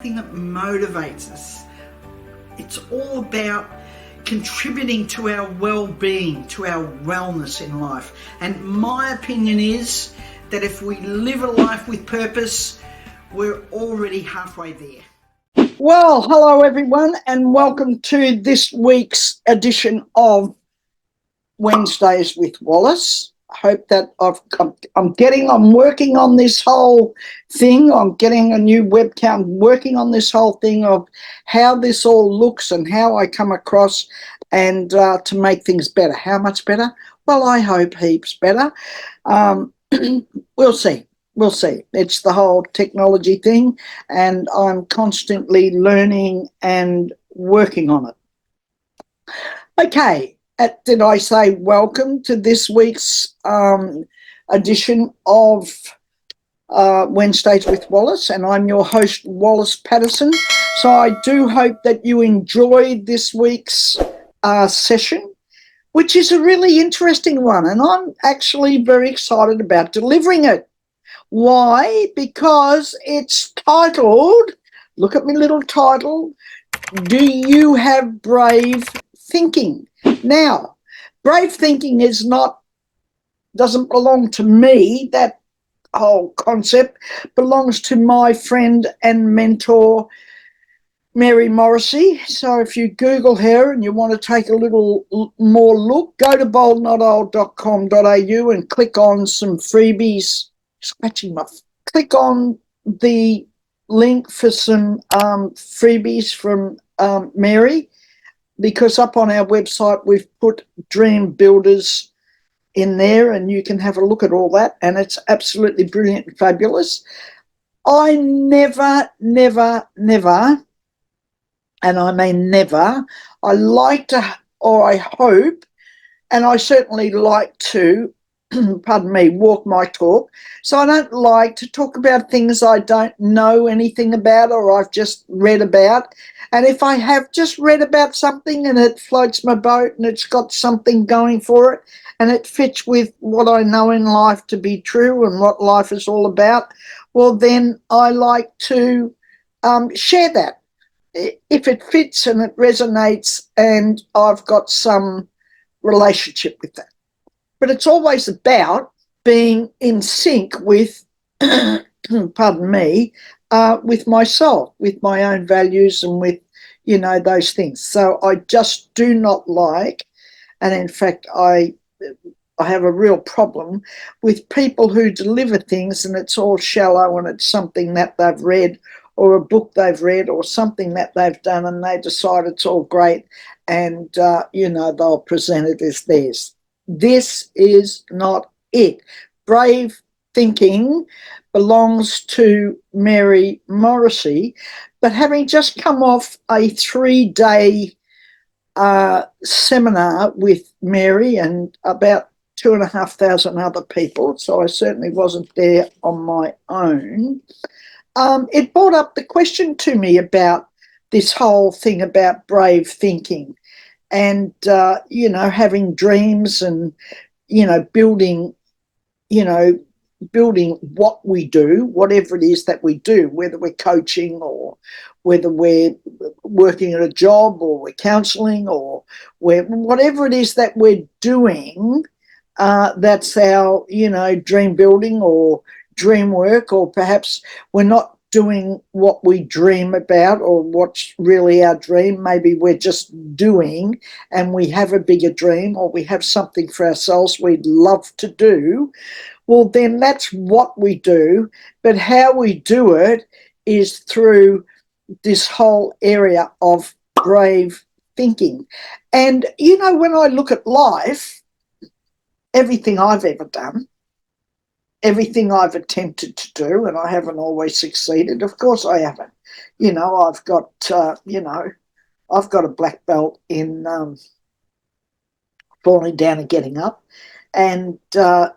Thing that motivates us. It's all about contributing to our well-being, to our wellness in life. And my opinion is that if we live a life with purpose, we're already halfway there. Well, hello everyone, and welcome to this week's edition of Wednesdays with Wallis. I hope that I'm working on this whole thing. I'm getting a new webcam, working on this whole thing of how this all looks and how I come across, and to make things better. How much better? Well, I hope heaps better. We'll see. We'll see. It's the whole technology thing, and I'm constantly learning and working on it. Okay. Did I say welcome to this week's edition of Wednesdays with Wallis, and I'm your host, Wallis Patterson. So I do hope that you enjoyed this week's session, which is a really interesting one, and I'm actually very excited about delivering it. Why? Because it's titled, look at my little title, Do You Have Brave Thinking? Now, brave thinking doesn't belong to me. That whole concept belongs to my friend and mentor, Mary Morrissey. So if you Google her and you want to take a little more look, go to boldnotold.com.au and click on some freebies. Click on the link for some freebies from Mary. Because up on our website, we've put Dream Builders in there, and you can have a look at all that, and it's absolutely brilliant and fabulous. I never, and I mean never, I like to, or I hope, and I certainly like to, pardon me, walk my talk. So I don't like to talk about things I don't know anything about or I've just read about. And if I have just read about something and it floats my boat and it's got something going for it and it fits with what I know in life to be true and what life is all about, well, then I like to share that. If it fits and it resonates and I've got some relationship with that. But it's always about being in sync with, pardon me, with myself, with my own values and with, those things. So I just do not like, and in fact, I have a real problem with people who deliver things and it's all shallow and it's something that they've read or a book they've read or something that they've done and they decide it's all great and, they'll present it as theirs. This is not it. Brave thinking belongs to Mary Morrissey, but having just come off a 3-day seminar with Mary and about 2,500 other people, so I certainly wasn't there on my own, it brought up the question to me about this whole thing about brave thinking. And, having dreams and, building what we do, whatever it is that we do, whether we're coaching or whether we're working at a job or we're counselling or whatever it is that we're doing, that's our, dream building or dream work, or perhaps we're not doing what we dream about or what's really our dream. Maybe we're just doing and we have a bigger dream or we have something for ourselves we'd love to do. Well, then that's what we do. But how we do it is through this whole area of brave thinking. And, when I look at life, everything I've ever done, everything I've attempted to do, and I haven't always succeeded. Of course I haven't. I've got, I've got a black belt in falling down and getting up. And, I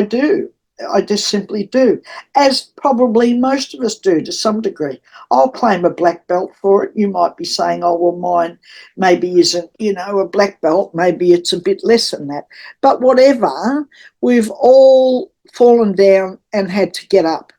do. I just simply do, as probably most of us do to some degree. I'll claim a black belt for it. You might be saying, oh, well, mine maybe isn't, a black belt. Maybe it's a bit less than that. But whatever, we've all fallen down and had to get up.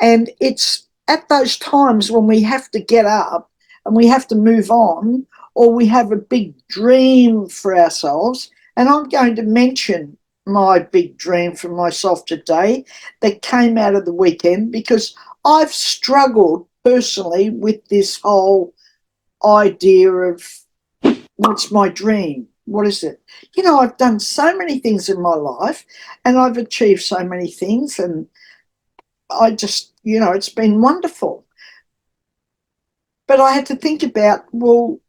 And it's at those times when we have to get up and we have to move on, or we have a big dream for ourselves, and I'm going to mention my big dream for myself today that came out of the weekend, because I've struggled personally with this whole idea of what's my dream? What is it? You know, I've done so many things in my life and I've achieved so many things, and I just, you know, it's been wonderful. But I had to think about, well,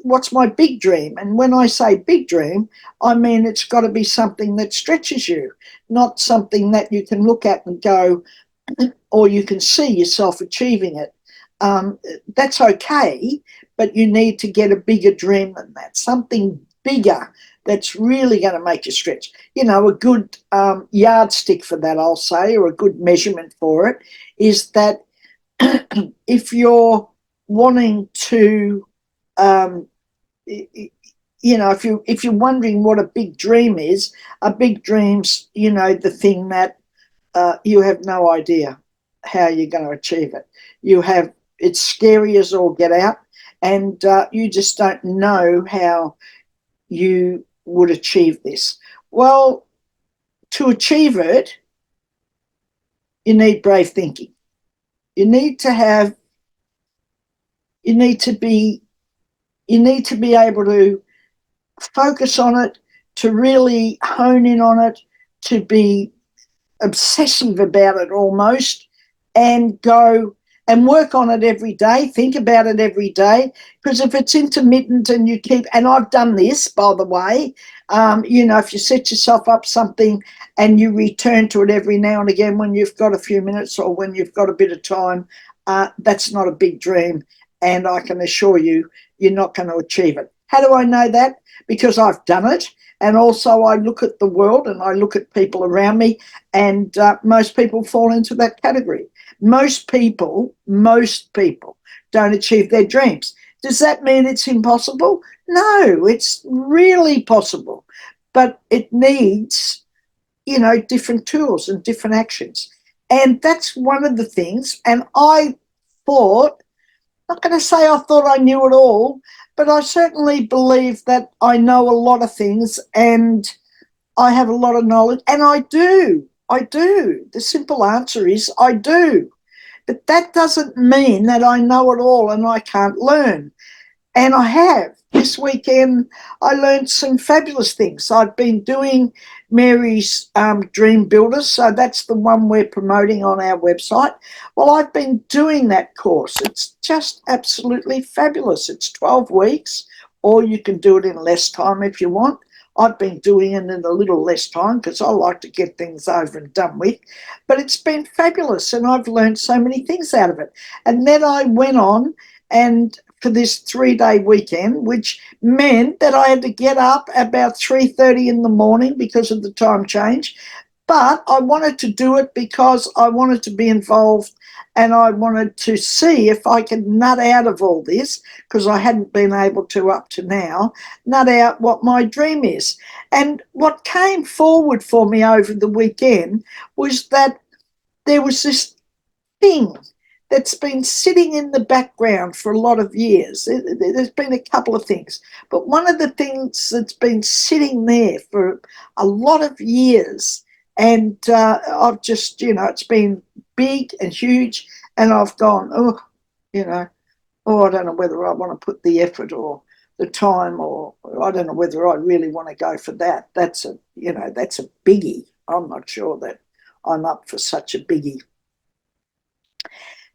what's my big dream? And when I say big dream, I mean it's got to be something that stretches you, not something that you can look at and go, or you can see yourself achieving it. Um, that's okay, but you need to get a bigger dream than that, something bigger that's really going to make you stretch. You know, a good yardstick for that, I'll say, or a good measurement for it, is that if you're wanting to, um, you know, if you're wondering what a big dream is, a big dream's, you know, the thing that you have no idea how you're going to achieve it. You have, it's scary as all get out, and you just don't know how you would achieve this. Well, to achieve it, you need brave thinking. You need to have, you need to be, you need to be able to focus on it, to really hone in on it, to be obsessive about it almost, and go and work on it every day, think about it every day. Because if it's intermittent and you keep, and I've done this, by the way, you know, if you set yourself up something and you return to it every now and again when you've got a few minutes or when you've got a bit of time, that's not a big dream. And I can assure you, you're not going to achieve it. How do I know that? Because I've done it. And also I look at the world and I look at people around me, and most people fall into that category. Most people don't achieve their dreams. Does that mean it's impossible? No, it's really possible, but it needs, you know, different tools and different actions. And that's one of the things. And I thought, not going to say I thought I knew it all, but I certainly believe that I know a lot of things and I have a lot of knowledge, and I do. I do. The simple answer is I do. But that doesn't mean that I know it all and I can't learn. And I have. This weekend, I learned some fabulous things. I've been doing Mary's Dream Builders, so that's the one we're promoting on our website. Well, I've been doing that course. It's just absolutely fabulous. It's 12 weeks, or you can do it in less time if you want. I've been doing it in a little less time because I like to get things over and done with. But it's been fabulous, and I've learned so many things out of it. And then I went on and for this 3-day weekend, which meant that I had to get up about 3:30 in the morning because of the time change. But I wanted to do it because I wanted to be involved, and I wanted to see if I could nut out of all this, because I hadn't been able to up to now, nut out what my dream is. And what came forward for me over the weekend was that there was this thing that's been sitting in the background for a lot of years. There's been a couple of things, but one of the things that's been sitting there for a lot of years, and I've just, you know, it's been big and huge, and I've gone, oh, you know, oh, I don't know whether I want to put the effort or the time, or I don't know whether I really want to go for that. That's a, you know, that's a biggie. I'm not sure that I'm up for such a biggie.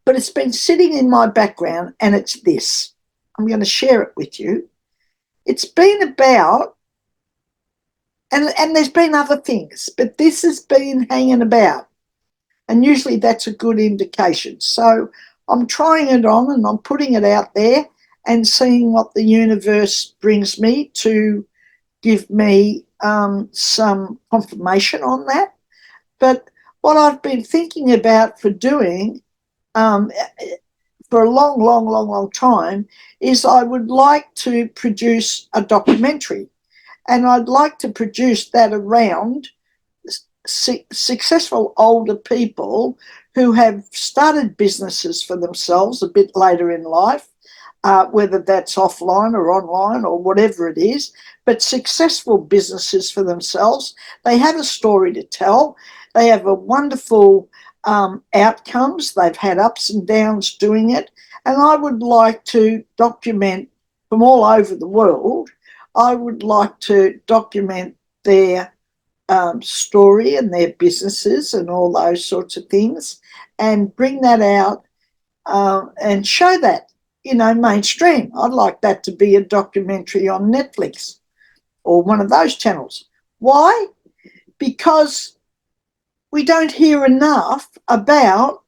But it's been sitting in my background, and it's this. I'm going to share it with you. It's been about, and there's been other things, but this has been hanging about. And usually that's a good indication. So I'm trying it on and I'm putting it out there and seeing what the universe brings me to give me some confirmation on that. But what I've been thinking about for doing um, for a long, long, long, long time is I would like to produce a documentary, and I'd like to produce that around successful older people who have started businesses for themselves a bit later in life, whether that's offline or online or whatever it is, but successful businesses for themselves. They have a story to tell. They have a wonderful outcomes. They've had ups and downs doing it. And I would like to document from all over the world, I would like to document their story and their businesses and all those sorts of things and bring that out and show that, mainstream. I'd like that to be a documentary on Netflix or one of those channels. Why? Because we don't hear enough about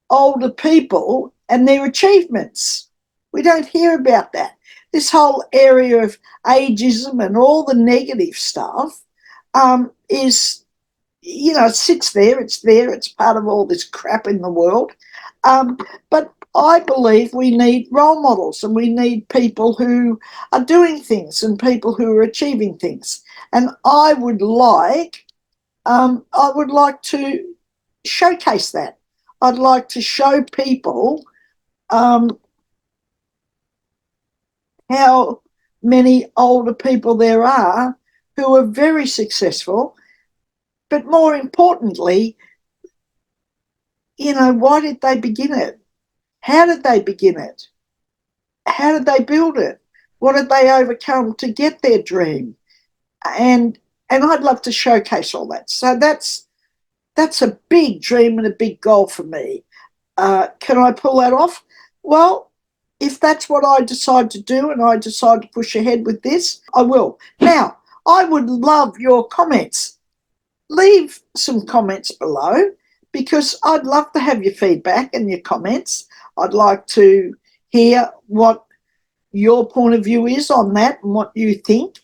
older people and their achievements. We don't hear about that. This whole area of ageism and all the negative stuff is, it sits there, it's part of all this crap in the world. But I believe we need role models and we need people who are doing things and people who are achieving things. And I would like to showcase that. I'd like to show people how many older people there are who are very successful, but more importantly, why did they begin it? How did they begin it? How did they build it? What did they overcome to get their dream? And I'd love to showcase all that. So that's a big dream and a big goal for me. Can I pull that off? Well, if that's what I decide to do and I decide to push ahead with this, I will. Now, I would love your comments. Leave some comments below because I'd love to have your feedback and your comments. I'd like to hear what your point of view is on that and what you think.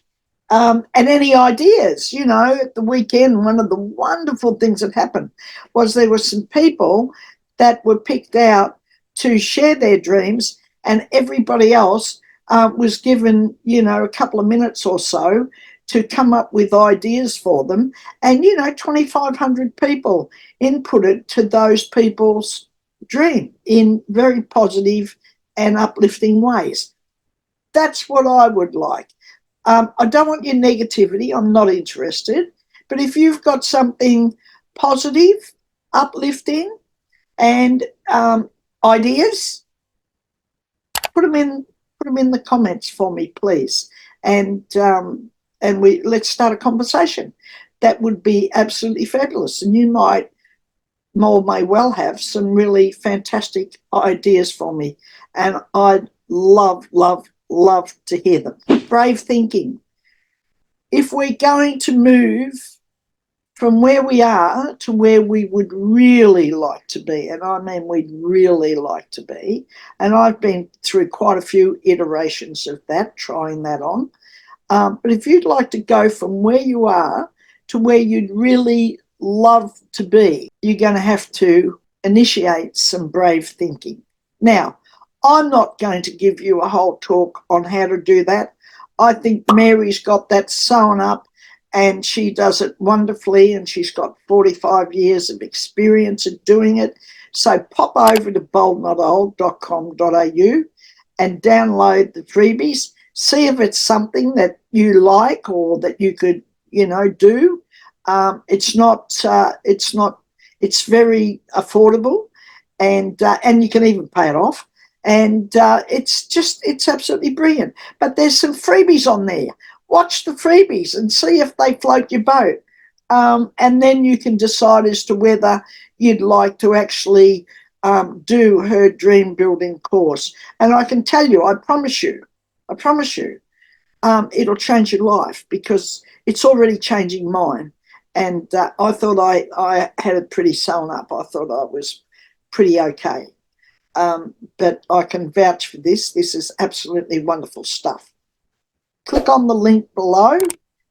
And any ideas. At the weekend, one of the wonderful things that happened was there were some people that were picked out to share their dreams, and everybody else was given, a couple of minutes or so to come up with ideas for them. And, 2,500 people inputted to those people's dream in very positive and uplifting ways. That's what I would like. I don't want your negativity. I'm not interested. But if you've got something positive, uplifting, and ideas, put them in the comments for me, please. And let's start a conversation. That would be absolutely fabulous. And you may well have some really fantastic ideas for me. And I'd love to hear them. Brave thinking. If we're going to move from where we are to where we would really like to be, and I mean we'd really like to be, and I've been through quite a few iterations of that, trying that on, but if you'd like to go from where you are to where you'd really love to be, you're going to have to initiate some brave thinking. Now, I'm not going to give you a whole talk on how to do that. I think Mary's got that sewn up and she does it wonderfully, and she's got 45 years of experience at doing it. So pop over to boldnotold.com.au and download the freebies. See if it's something that you like or that you could, do. It's very affordable, and you can even pay it off. And it's absolutely brilliant. But there's some freebies on there. Watch the freebies and see if they float your boat. And then you can decide as to whether you'd like to actually do her dream building course. And I can tell you, I promise you, it'll change your life, because it's already changing mine. And I thought I had it pretty sewn up. I thought I was pretty okay. But I can vouch for this. This is absolutely wonderful stuff. Click on the link below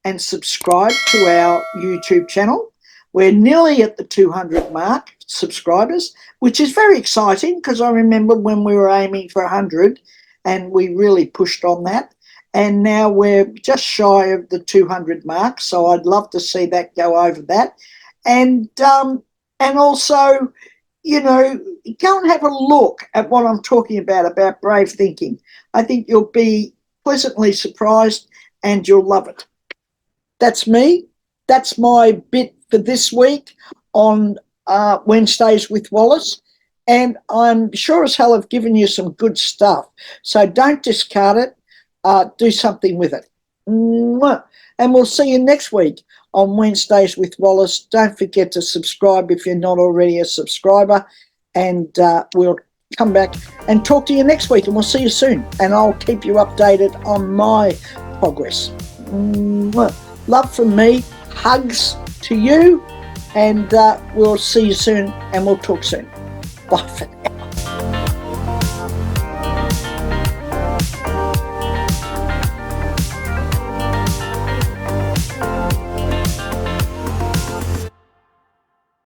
and subscribe to our YouTube channel. We're nearly at the 200 mark subscribers, which is very exciting, because I remember when we were aiming for 100 and we really pushed on that. And now we're just shy of the 200 mark. So I'd love to see that go over that. And And also, you know, go and have a look at what I'm talking about brave thinking. I think you'll be pleasantly surprised and you'll love it. That's me. That's my bit for this week on Wednesdays with Wallis. And I'm sure as hell I've given you some good stuff. So don't discard it. Do something with it. Mwah. And we'll see you next week on Wednesdays with Wallis. Don't forget to subscribe if you're not already a subscriber. And we'll come back and talk to you next week. And we'll see you soon. And I'll keep you updated on my progress. Mwah. Love from me, hugs to you, and we'll see you soon and we'll talk soon. Bye for now.